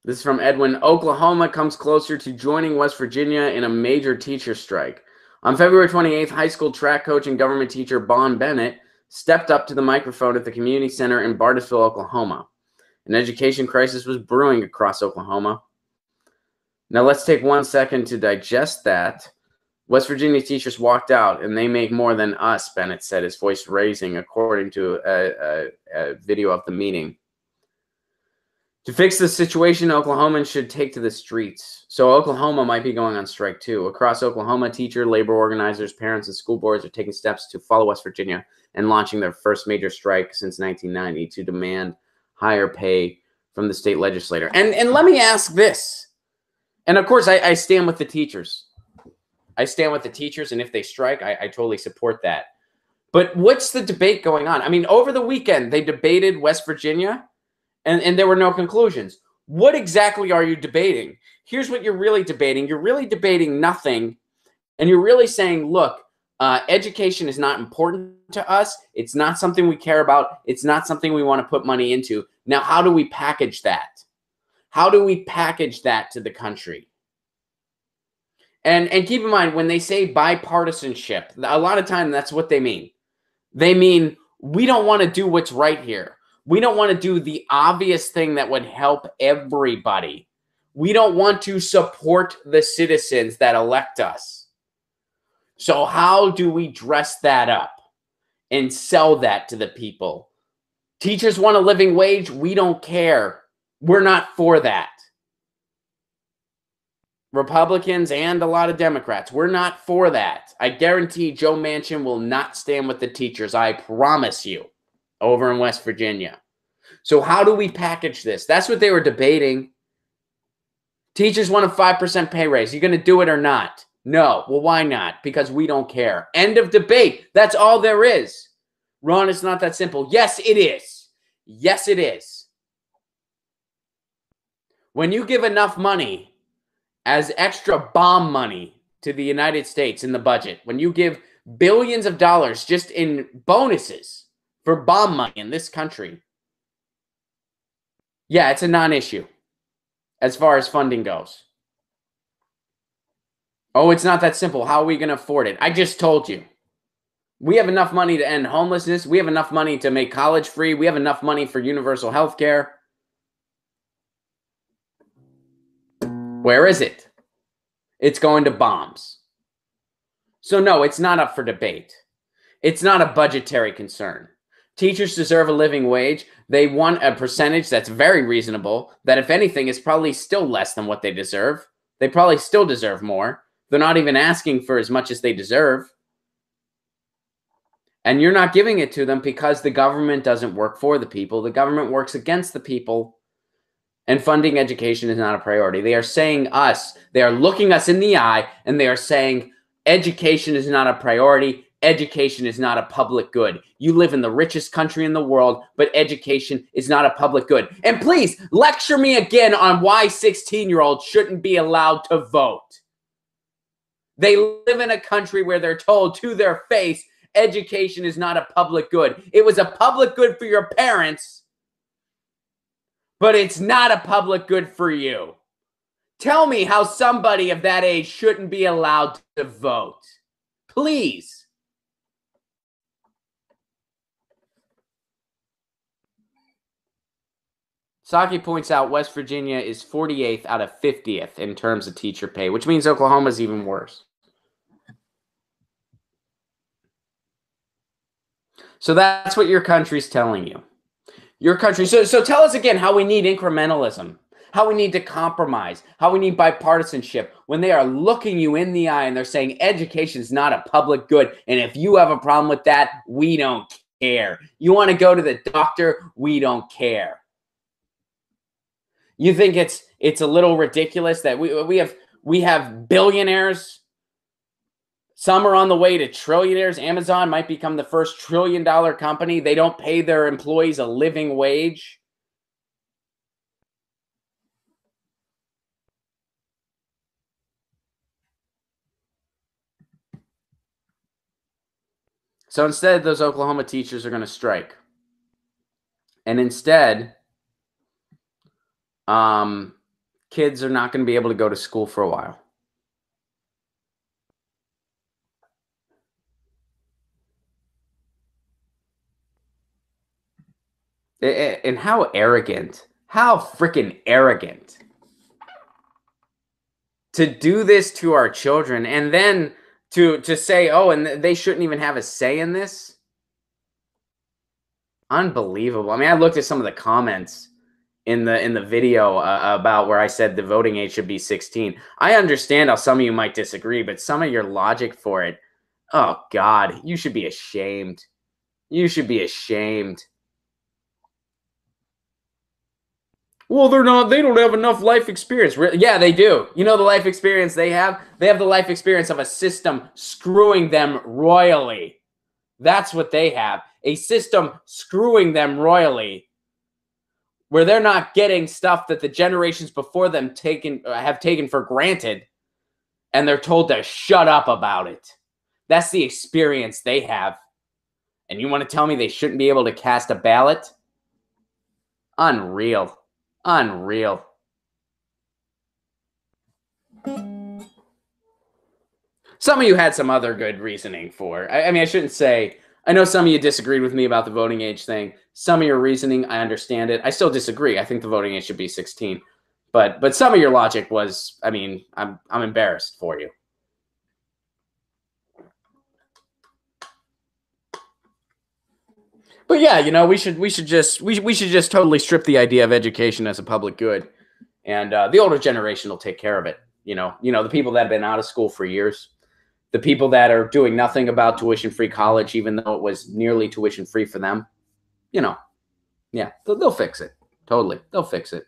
This is from Edwin. Oklahoma comes closer to joining West Virginia in a major teacher strike. On February 28th, high school track coach and government teacher Bon Bennett stepped up to the microphone at the community center in Bartlesville, Oklahoma. An education crisis was brewing across Oklahoma. Now let's take 1 second to digest that. West Virginia teachers walked out, and they make more than us, Bennett said, his voice raising, according to a video of the meeting. To fix the situation, Oklahomans should take to the streets. So Oklahoma might be going on strike too. Across Oklahoma, teacher, labor organizers, parents, and school boards are taking steps to follow West Virginia and launching their first major strike since 1990 to demand higher pay from the state legislature. And let me ask this. And of course, I stand with the teachers. I stand with the teachers, and if they strike, I totally support that. But what's the debate going on? I mean, over the weekend, they debated West Virginia, and there were no conclusions. What exactly are you debating? Here's what you're really debating. You're really debating nothing, and you're really saying, look, education is not important to us. It's not something we care about. It's not something we want to put money into. Now, how do we package that? How do we package that to the country? And keep in mind, when they say bipartisanship, a lot of time that's what they mean. They mean we don't want to do what's right here. We don't want to do the obvious thing that would help everybody. We don't want to support the citizens that elect us. So how do we dress that up and sell that to the people? Teachers want a living wage. We don't care. We're not for that. Republicans and a lot of Democrats, we're not for that. I guarantee Joe Manchin will not stand with the teachers. I promise you, over in West Virginia. So how do we package this? That's what they were debating. Teachers want a 5% pay raise. You going to do it or not? No. Well, why not? Because we don't care. End of debate. That's all there is. Ron, it's not that simple. Yes, it is. Yes, it is. When you give enough money as extra bomb money to the United States in the budget, when you give billions of dollars just in bonuses for bomb money in this country, yeah, it's a non-issue as far as funding goes. Oh, it's not that simple. How are we going to afford it? I just told you. We have enough money to end homelessness. We have enough money to make college free. We have enough money for universal health care. Where is it? It's going to bombs. So no, it's not up for debate. It's not a budgetary concern. Teachers deserve a living wage. They want a percentage that's very reasonable, that if anything is probably still less than what they deserve. They probably still deserve more. They're not even asking for as much as they deserve. And you're not giving it to them because the government doesn't work for the people. The government works against the people. And funding education is not a priority. They are saying us, they are looking us in the eye, and they are saying education is not a priority. Education is not a public good. You live in the richest country in the world, but education is not a public good. And please, lecture me again on why 16-year-olds shouldn't be allowed to vote. They live in a country where they're told to their face, education is not a public good. It was a public good for your parents, but it's not a public good for you. Tell me how somebody of that age shouldn't be allowed to vote. Please. Saki points out West Virginia is 48th out of 50th in terms of teacher pay, which means Oklahoma is even worse. So that's what your country's telling you. Your country. So tell us again how we need incrementalism, how we need to compromise, how we need bipartisanship when they are looking you in the eye and they're saying education is not a public good. And if you have a problem with that, we don't care. You want to go to the doctor? We don't care. You think it's a little ridiculous that we have billionaires? Some are on the way to trillionaires. Amazon might become the first $1 trillion company. They don't pay their employees a living wage. So instead, those Oklahoma teachers are going to strike. And instead, kids are not going to be able to go to school for a while. And how arrogant, how freaking arrogant to do this to our children, and then to say, oh, and they shouldn't even have a say in this. Unbelievable. I mean, I looked at some of the comments in the video about where I said the voting age should be 16. I understand how some of you might disagree, but some of your logic for it, oh God, you should be ashamed. You should be ashamed. Well, they don't have enough life experience. Yeah, they do. You know the life experience they have? They have the life experience of a system screwing them royally. That's what they have. A system screwing them royally, where they're not getting stuff that the generations before them have taken for granted, and they're told to shut up about it. That's the experience they have. And you want to tell me they shouldn't be able to cast a ballot? Unreal. Unreal. Some of you had some other good reasoning for. I mean, I shouldn't say. I know some of you disagreed with me about the voting age thing. Some of your reasoning, I understand it. I still disagree. I think the voting age should be 16. But some of your logic was, I mean, I'm embarrassed for you. But yeah, you know, we should just totally strip the idea of education as a public good, and the older generation will take care of it. You know, the people that have been out of school for years, the people that are doing nothing about tuition-free college, even though it was nearly tuition-free for them. You know, yeah, they'll fix it. Totally, they'll fix it.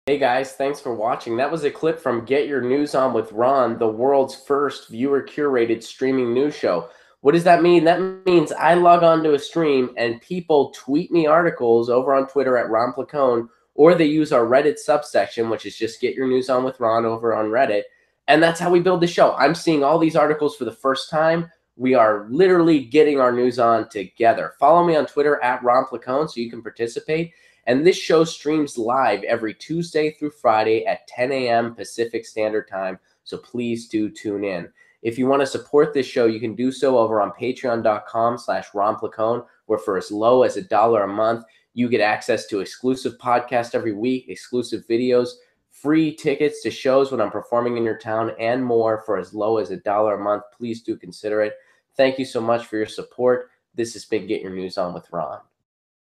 Hey guys, thanks for watching. That was a clip from Get Your News On with Ron, the world's first viewer-curated streaming news show. What does that mean? That means I log on to a stream and people tweet me articles over on Twitter at Ron Placone, or they use our Reddit subsection, which is just Get Your News On with Ron over on Reddit. And that's how we build the show. I'm seeing all these articles for the first time. We are literally getting our news on together. Follow me on Twitter at Ron Placone so you can participate. And this show streams live every Tuesday through Friday at 10 a.m. Pacific Standard Time. So please do tune in. If you want to support this show, you can do so over on patreon.com/Ron Placone, where for as low as $1 a month, you get access to exclusive podcasts every week, exclusive videos, free tickets to shows when I'm performing in your town, and more for as low as $1 a month. Please do consider it. Thank you so much for your support. This has been Get Your News On with Ron.